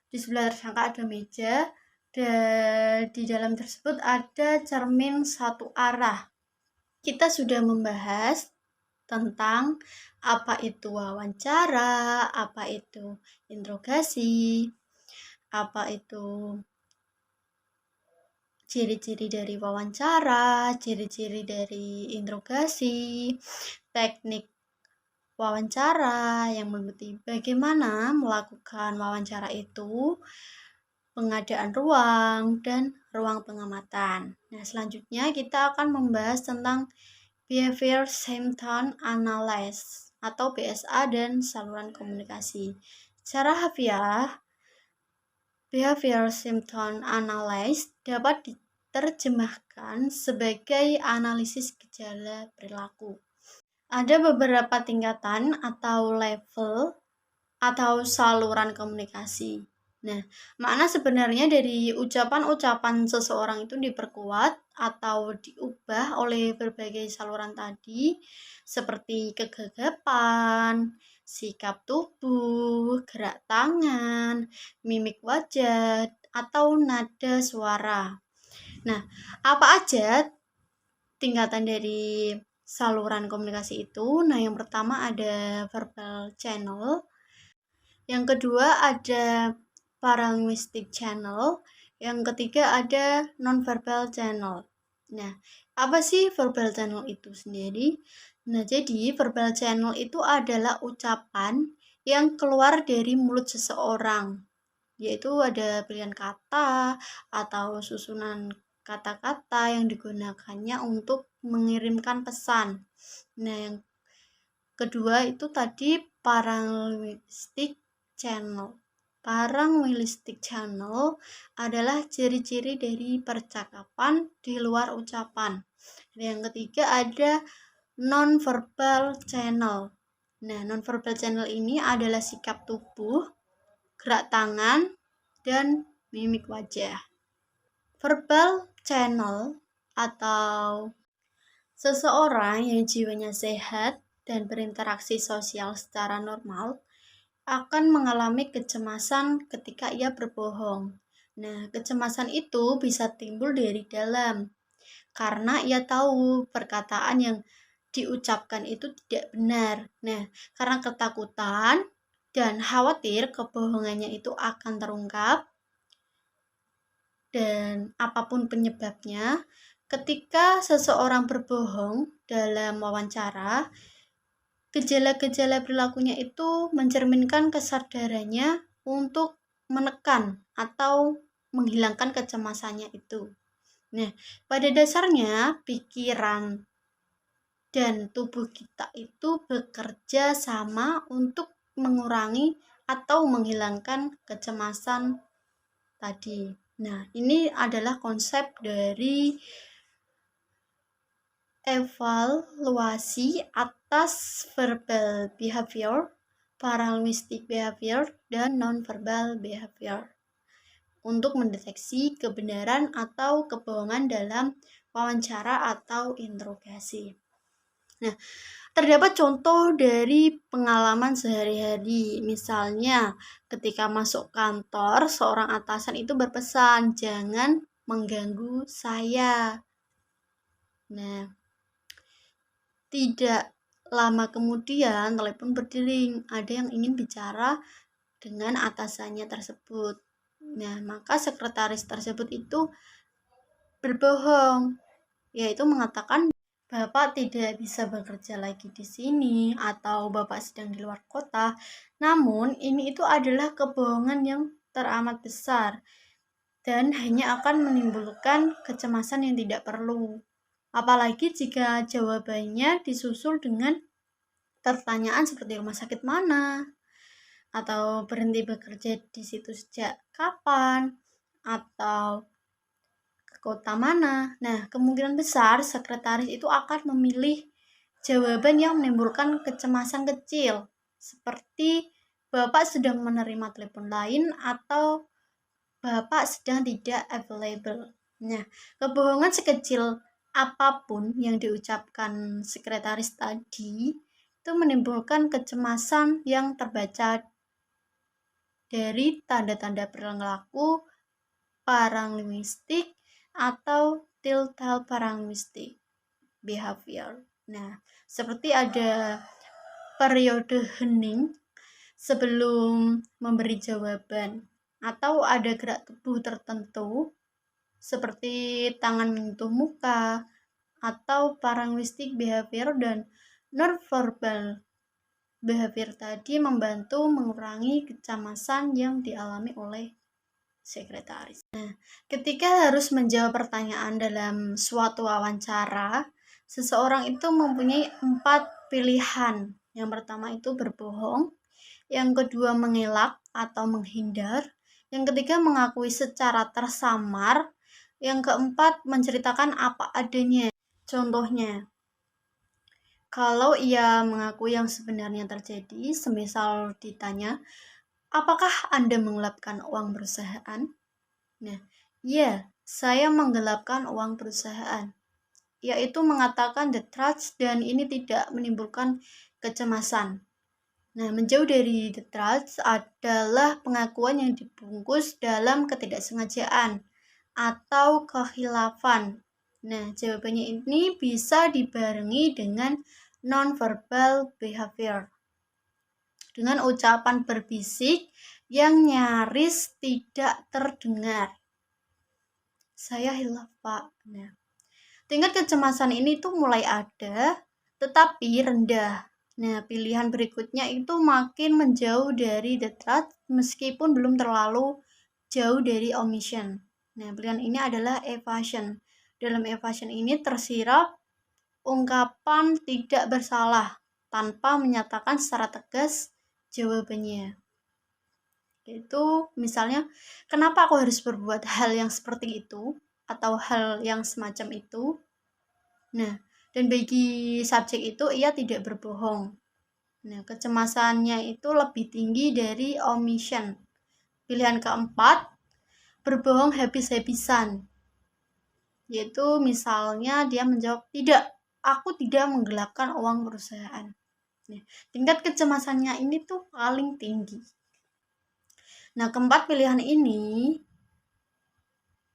di sebelah tersangka ada meja, dan di dalam tersebut ada cermin satu arah. Kita sudah membahas tentang apa itu wawancara, apa itu interogasi, apa itu ciri-ciri dari wawancara, ciri-ciri dari interogasi, teknik wawancara yang meliputi bagaimana melakukan wawancara itu, pengadaan ruang, dan ruang pengamatan. Nah, selanjutnya kita akan membahas tentang Behavior Symptom Analysis atau BSA dan saluran komunikasi. Secara harfiah, Behavior Symptom Analysis dapat diterjemahkan sebagai analisis gejala perilaku. Ada beberapa tingkatan atau level atau saluran komunikasi. Nah, makna sebenarnya dari ucapan-ucapan seseorang itu diperkuat atau diubah oleh berbagai saluran tadi, seperti kegagapan, sikap tubuh, gerak tangan, mimik wajah, atau nada suara. Nah, apa aja tingkatan dari saluran komunikasi itu? Nah, yang pertama ada verbal channel, yang kedua ada paralinguistic channel, yang ketiga ada nonverbal channel. Nah, apa sih verbal channel itu sendiri? Nah, jadi verbal channel itu adalah ucapan yang keluar dari mulut seseorang, yaitu ada pilihan kata atau susunan kata-kata yang digunakannya untuk mengirimkan pesan. Nah, yang kedua itu tadi paralinguistic channel. Paralinguistic channel adalah ciri-ciri dari percakapan di luar ucapan. Yang ketiga ada non-verbal channel. Nah, non-verbal channel ini adalah sikap tubuh, gerak tangan, dan mimik wajah. Verbal channel atau seseorang yang jiwanya sehat dan berinteraksi sosial secara normal akan mengalami kecemasan ketika ia berbohong. Nah, kecemasan itu bisa timbul dari dalam, karena ia tahu perkataan yang diucapkan itu tidak benar. Nah, karena ketakutan dan khawatir kebohongannya itu akan terungkap, dan apapun penyebabnya, ketika seseorang berbohong dalam wawancara, gejala-gejala perilakunya itu mencerminkan kesadarannya untuk menekan atau menghilangkan kecemasannya itu. Nah, pada dasarnya pikiran dan tubuh kita itu bekerja sama untuk mengurangi atau menghilangkan kecemasan tadi. Nah, ini adalah konsep dari evaluasi atas verbal behavior paralinguistic behavior, dan nonverbal behavior untuk mendeteksi kebenaran atau kebohongan dalam wawancara atau interogasi. Nah, terdapat contoh dari pengalaman sehari-hari. Misalnya, ketika masuk kantor, seorang atasan itu berpesan, "Jangan mengganggu saya." Nah, tidak lama kemudian telepon berdering. Ada yang ingin bicara dengan atasannya tersebut. Nah, maka sekretaris tersebut itu berbohong, yaitu mengatakan Bapak tidak bisa bekerja lagi di sini atau Bapak sedang di luar kota. Namun, ini itu adalah kebohongan yang teramat besar dan hanya akan menimbulkan kecemasan yang tidak perlu. Apalagi jika jawabannya disusul dengan pertanyaan seperti rumah sakit mana, atau berhenti bekerja di situ sejak kapan, atau ke kota mana. Nah, kemungkinan besar sekretaris itu akan memilih jawaban yang menimbulkan kecemasan kecil, seperti Bapak sedang menerima telepon lain atau Bapak sedang tidak available. Nah, kebohongan sekecil apapun yang diucapkan sekretaris tadi itu menimbulkan kecemasan yang terbaca dari tanda-tanda perilaku paralinguistik atau telltale paralinguistic behavior. Nah, seperti ada periode hening sebelum memberi jawaban, atau ada gerak tubuh tertentu seperti tangan menyentuh muka, atau paralinguistic behavior dan nonverbal behavior tadi membantu mengurangi kecemasan yang dialami oleh sekretaris. Nah, ketika harus menjawab pertanyaan dalam suatu wawancara, seseorang itu mempunyai 4 pilihan. Yang pertama itu berbohong, yang kedua mengelak atau menghindar, yang ketiga mengakui secara tersamar, yang keempat menceritakan apa adanya. Contohnya, kalau ia mengakui yang sebenarnya terjadi, semisal ditanya, "Apakah Anda menggelapkan uang perusahaan?" Nah, ya, saya menggelapkan uang perusahaan. Yaitu mengatakan the truth dan ini tidak menimbulkan kecemasan. Nah, menjauh dari the truth adalah pengakuan yang dibungkus dalam ketidaksengajaan atau kehilafan. Nah, jawabannya ini bisa dibarengi dengan nonverbal behavior, dengan ucapan berbisik yang nyaris tidak terdengar. Saya hilaf, Pak. Nah, tingkat kecemasan ini tuh mulai ada, tetapi rendah. Nah, pilihan berikutnya itu makin menjauh dari the truth meskipun belum terlalu jauh dari omission. Nah, pilihan ini adalah evasion. Dalam evasion ini tersirat ungkapan tidak bersalah tanpa menyatakan secara tegas jawabannya. Yaitu misalnya, kenapa aku harus berbuat hal yang seperti itu atau hal yang semacam itu. Nah, dan bagi subjek itu ia tidak berbohong. Nah, kecemasannya itu lebih tinggi dari omission. Pilihan keempat, berbohong habis-habisan. Yaitu misalnya dia menjawab, "Tidak, aku tidak menggelapkan uang perusahaan." Nah, tingkat kecemasannya ini tuh paling tinggi. Nah, keempat pilihan ini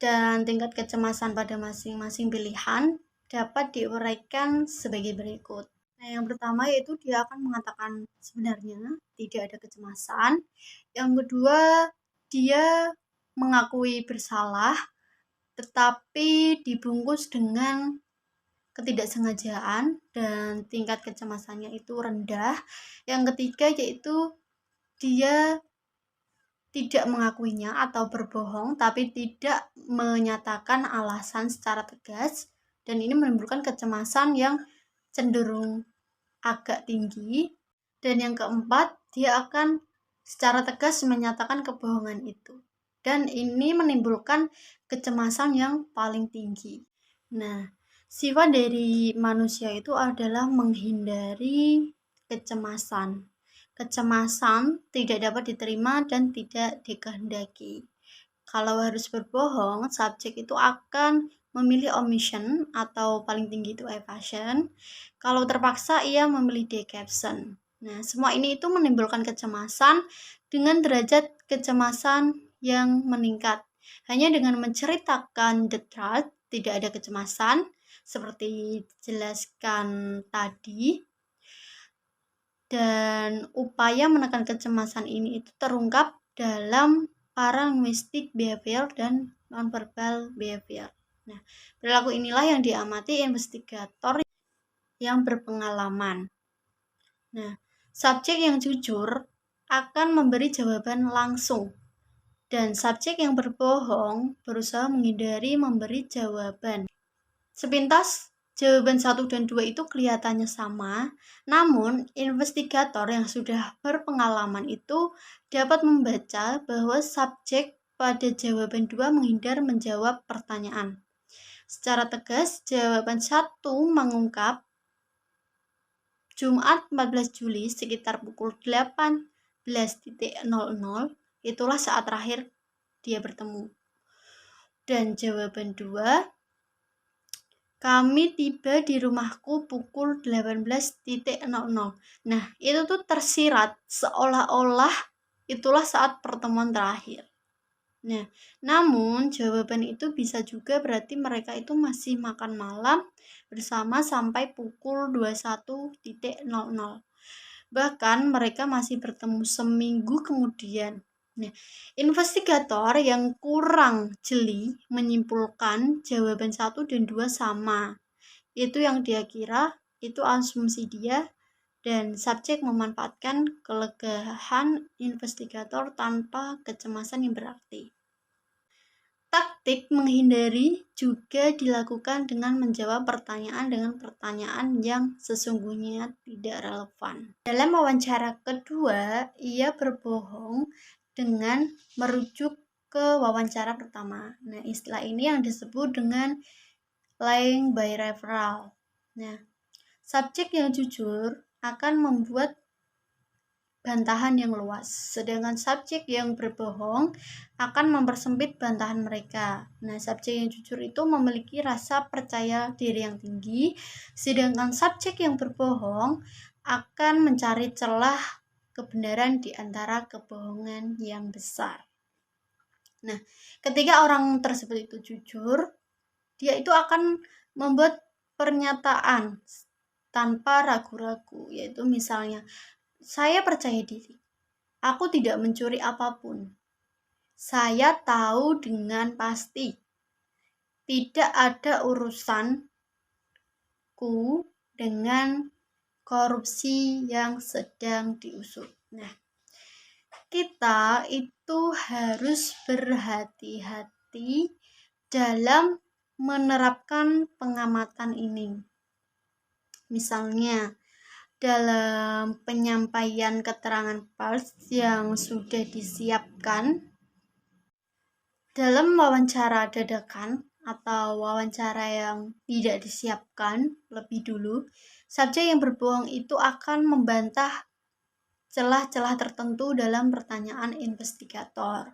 dan tingkat kecemasan pada masing-masing pilihan dapat diuraikan sebagai berikut. Nah, yang pertama yaitu dia akan mengatakan sebenarnya tidak ada kecemasan. Yang kedua, dia mengakui bersalah tetapi dibungkus dengan ketidaksengajaan dan tingkat kecemasannya itu rendah. Yang ketiga yaitu dia tidak mengakuinya atau berbohong tapi tidak menyatakan alasan secara tegas, dan ini menimbulkan kecemasan yang cenderung agak tinggi. Dan yang keempat, dia akan secara tegas menyatakan kebohongan itu, dan ini menimbulkan kecemasan yang paling tinggi. Nah, sifat dari manusia itu adalah menghindari kecemasan kecemasan, tidak dapat diterima, dan tidak dikehendaki. Kalau harus berbohong, subjek itu akan memilih omission atau paling tinggi itu evasion. Kalau terpaksa, ia memilih decaption. Nah, semua ini itu menimbulkan kecemasan dengan derajat kecemasan yang meningkat. Hanya dengan menceritakan the truth, tidak ada kecemasan, seperti dijelaskan tadi. Dan upaya menekan kecemasan ini itu terungkap dalam paralinguistic behavior dan nonverbal behavior. Nah, perilaku inilah yang diamati investigator yang berpengalaman. Nah, subjek yang jujur akan memberi jawaban langsung, dan subjek yang berbohong berusaha menghindari memberi jawaban. Sepintas, jawaban 1 dan 2 itu kelihatannya sama, namun investigator yang sudah berpengalaman itu dapat membaca bahwa subjek pada jawaban 2 menghindar menjawab pertanyaan. Secara tegas, jawaban 1 mengungkap Jumat 14 Juli sekitar pukul 18.00 itulah saat terakhir dia bertemu. Dan jawaban 2, kami tiba di rumahku pukul 18.00. Nah, itu tuh tersirat seolah-olah itulah saat pertemuan terakhir. Nah, namun jawaban itu bisa juga berarti mereka itu masih makan malam bersama sampai pukul 21.00. Bahkan mereka masih bertemu seminggu kemudian. Nah, investigator yang kurang jeli menyimpulkan jawaban 1 dan 2 sama. Itu yang dia kira, itu asumsi dia, dan subjek memanfaatkan kelegahan investigator tanpa kecemasan yang berarti. Taktik menghindari juga dilakukan dengan menjawab pertanyaan dengan pertanyaan yang sesungguhnya tidak relevan. Dalam wawancara kedua, ia berbohong dengan merujuk ke wawancara pertama. Nah, istilah ini yang disebut dengan lying by referral. Nah, subjek yang jujur akan membuat bantahan yang luas, sedangkan subjek yang berbohong akan mempersempit bantahan mereka. Nah, subjek yang jujur itu memiliki rasa percaya diri yang tinggi, sedangkan subjek yang berbohong akan mencari celah kebenaran di antara kebohongan yang besar. Nah, ketika orang tersebut itu jujur, dia itu akan membuat pernyataan tanpa ragu-ragu, yaitu misalnya, saya percaya diri. Aku tidak mencuri apapun. Saya tahu dengan pasti. Tidak ada urusanku dengan korupsi yang sedang diusut. Nah, kita itu harus berhati-hati dalam menerapkan pengamatan ini. Misalnya, dalam penyampaian keterangan pers yang sudah disiapkan, dalam wawancara dadakan atau wawancara yang tidak disiapkan lebih dulu, subjek yang berbohong itu akan membantah celah-celah tertentu dalam pertanyaan investigator.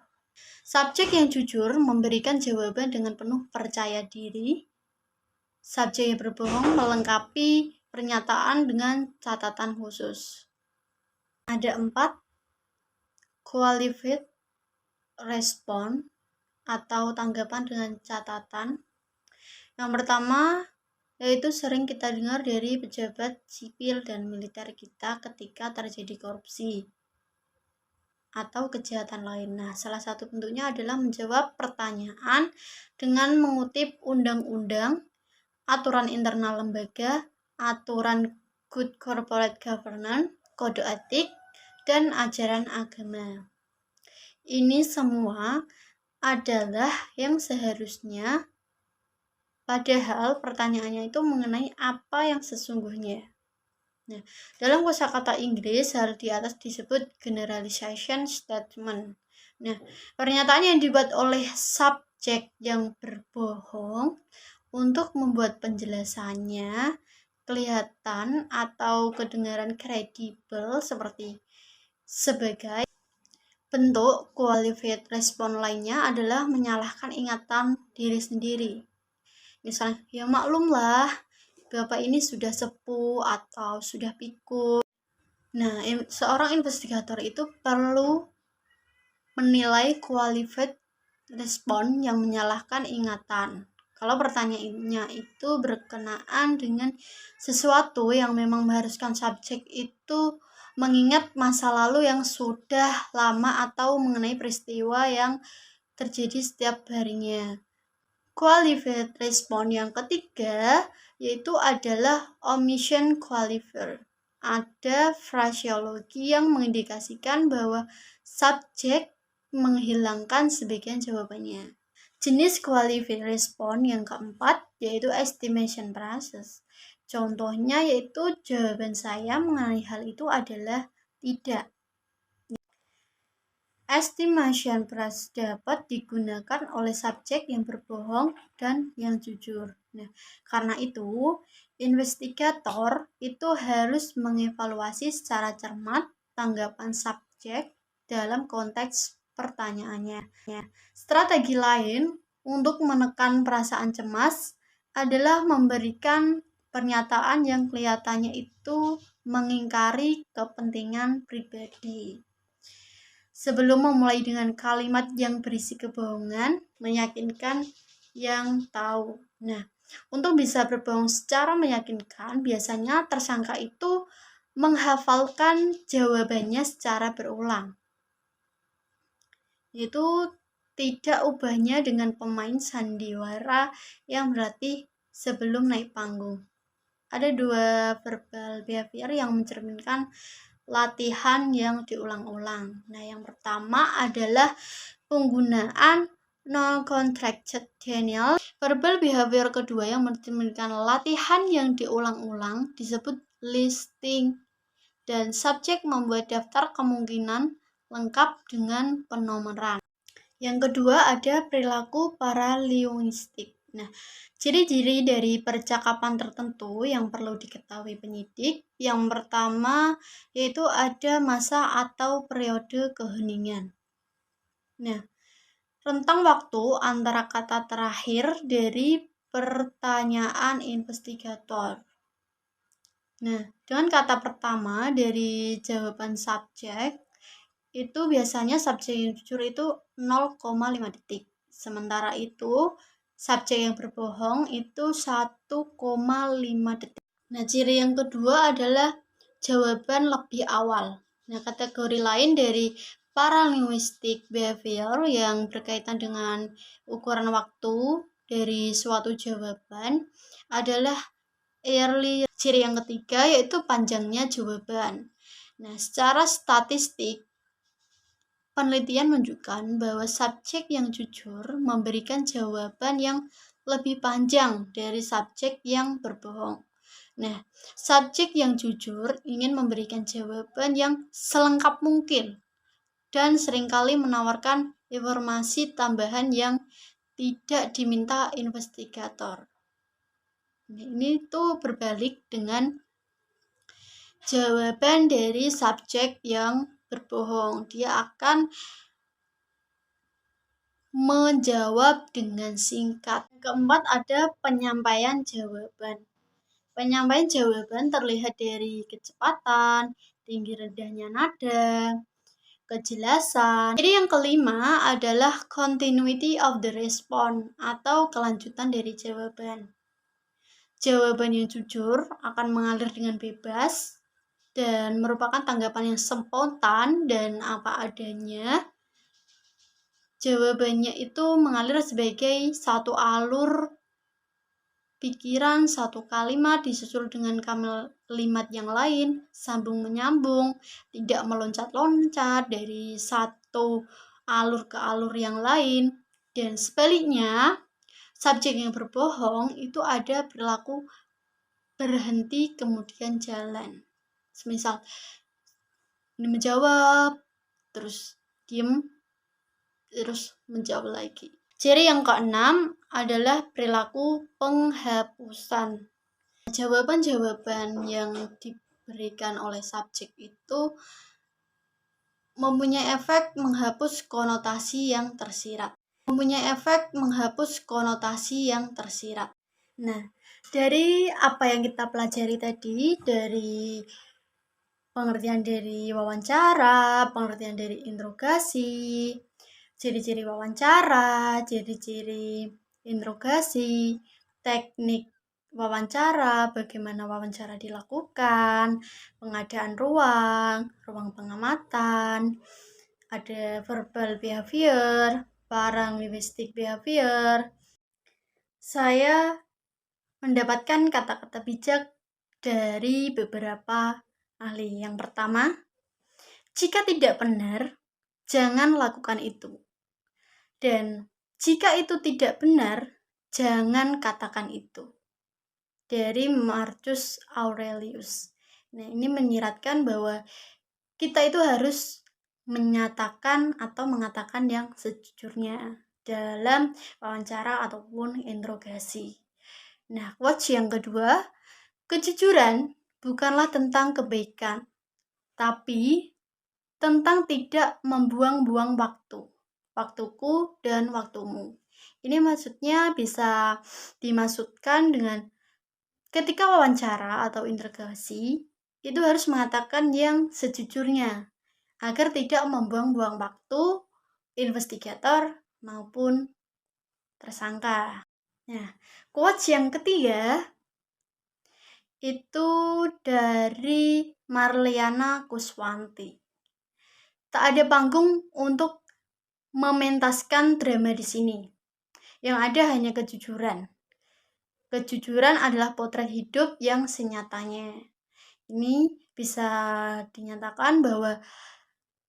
Subjek yang jujur memberikan jawaban dengan penuh percaya diri. Subjek yang berbohong melengkapi pernyataan dengan catatan khusus. Ada 4 qualified response atau tanggapan dengan catatan. Yang pertama yaitu sering kita dengar dari pejabat sipil dan militer kita ketika terjadi korupsi atau kejahatan lain. Nah, salah satu bentuknya adalah menjawab pertanyaan dengan mengutip undang-undang, aturan internal lembaga, aturan good corporate governance, kode etik, dan ajaran agama. Ini semua adalah yang seharusnya, padahal pertanyaannya itu mengenai apa yang sesungguhnya. Nah, dalam kosakata Inggris, hal di atas disebut generalization statement. Nah, pernyataan yang dibuat oleh subjek yang berbohong untuk membuat penjelasannya kelihatan atau kedengaran kredibel seperti Sebagai bentuk qualified response lainnya adalah menyalahkan ingatan diri sendiri. Misalnya, ya maklumlah, Bapak ini sudah sepuh atau sudah pikun. Nah, seorang investigator itu perlu menilai qualified respon yang menyalahkan ingatan. Kalau pertanyaannya itu berkenaan dengan sesuatu yang memang mengharuskan subjek itu mengingat masa lalu yang sudah lama atau mengenai peristiwa yang terjadi setiap harinya. Qualified respon yang ketiga yaitu adalah omission qualifier. Ada fraseologi yang mengindikasikan bahwa subjek menghilangkan sebagian jawabannya. Jenis qualified respon yang keempat yaitu estimation process. Contohnya yaitu jawaban saya mengenai hal itu adalah tidak. Estimation process dapat digunakan oleh subjek yang berbohong dan yang jujur. Nah, karena itu, investigator itu harus mengevaluasi secara cermat tanggapan subjek dalam konteks pertanyaannya. Strategi lain untuk menekan perasaan cemas adalah memberikan pernyataan yang kelihatannya itu mengingkari kepentingan pribadi. Sebelum memulai dengan kalimat yang berisi kebohongan, meyakinkan yang tahu. Nah, untuk bisa berbohong secara meyakinkan, biasanya tersangka itu menghafalkan jawabannya secara berulang. Itu tidak ubahnya dengan pemain sandiwara yang berlatih sebelum naik panggung. Ada dua verbal behavior yang mencerminkan latihan yang diulang-ulang. Nah, yang pertama adalah penggunaan non-contracted denial. Verbal behavior kedua yang mencerminkan latihan yang diulang-ulang disebut listing, dan subjek membuat daftar kemungkinan lengkap dengan penomoran. Yang kedua ada perilaku paralinguistik. Nah, ciri-ciri dari percakapan tertentu yang perlu diketahui penyidik. Yang pertama yaitu ada masa atau periode keheningan. Nah, rentang waktu antara kata terakhir dari pertanyaan investigator. Nah, dengan kata pertama dari jawaban subjek, itu biasanya subjek yang jujur itu 0,5 detik. Sementara itu, subjek yang berbohong itu 1,5 detik. Nah, ciri yang kedua adalah jawaban lebih awal. Nah, kategori lain dari paralinguistic behavior yang berkaitan dengan ukuran waktu dari suatu jawaban adalah early. Ciri yang ketiga yaitu panjangnya jawaban. Nah, secara statistik, penelitian menunjukkan bahwa subjek yang jujur memberikan jawaban yang lebih panjang dari subjek yang berbohong. Nah, subjek yang jujur ingin memberikan jawaban yang selengkap mungkin dan seringkali menawarkan informasi tambahan yang tidak diminta investigator. Ini tuh berbalik dengan jawaban dari subjek yang berbohong. Dia akan menjawab dengan singkat. Keempat ada penyampaian jawaban. Penyampaian jawaban terlihat dari kecepatan, tinggi rendahnya nada, kejelasan. Jadi yang kelima adalah continuity of the response atau kelanjutan dari jawaban. Jawaban yang jujur akan mengalir dengan bebas dan merupakan tanggapan yang spontan dan apa adanya. Jawabannya itu mengalir sebagai satu alur pikiran, satu kalimat disusul dengan kalimat yang lain, sambung menyambung, tidak meloncat-loncat dari satu alur ke alur yang lain. Dan sebaliknya, subjek yang berbohong itu ada perilaku berhenti kemudian jalan. Semisal ini menjawab, terus diem, terus menjawab lagi. Ciri yang keenam adalah perilaku penghapusan. Jawaban-jawaban yang diberikan oleh subjek itu mempunyai efek menghapus konotasi yang tersirat. Mempunyai efek menghapus konotasi yang tersirat. Nah, dari apa yang kita pelajari tadi, dari pengertian dari wawancara, pengertian dari interogasi, ciri-ciri wawancara, ciri-ciri interogasi, teknik wawancara, bagaimana wawancara dilakukan, pengadaan ruang, ruang pengamatan, ada verbal behavior, paralinguistic behavior. Saya mendapatkan kata-kata bijak dari beberapa ahli. Yang pertama, jika tidak benar, jangan lakukan itu. Dan jika itu tidak benar, jangan katakan itu. Dari Marcus Aurelius. Nah, ini menyiratkan bahwa kita itu harus menyatakan atau mengatakan yang sejujurnya dalam wawancara ataupun interogasi. Nah, quotes yang kedua, kejujuran bukanlah tentang kebaikan, tapi tentang tidak membuang-buang waktu. Waktuku dan waktumu. Ini maksudnya bisa dimaksudkan dengan ketika wawancara atau interogasi, itu harus mengatakan yang sejujurnya, agar tidak membuang-buang waktu investigator maupun tersangka. Nah, quotes yang ketiga itu dari Marliana Kuswanti. Tak ada panggung untuk mementaskan drama di sini. Yang ada hanya kejujuran. Kejujuran adalah potret hidup yang senyatanya. Ini bisa dinyatakan bahwa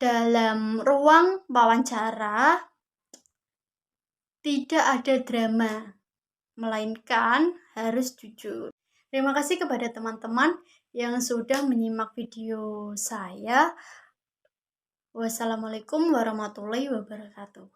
dalam ruang wawancara tidak ada drama, melainkan harus jujur. Terima kasih kepada teman-teman yang sudah menyimak video saya. Wassalamualaikum warahmatullahi wabarakatuh.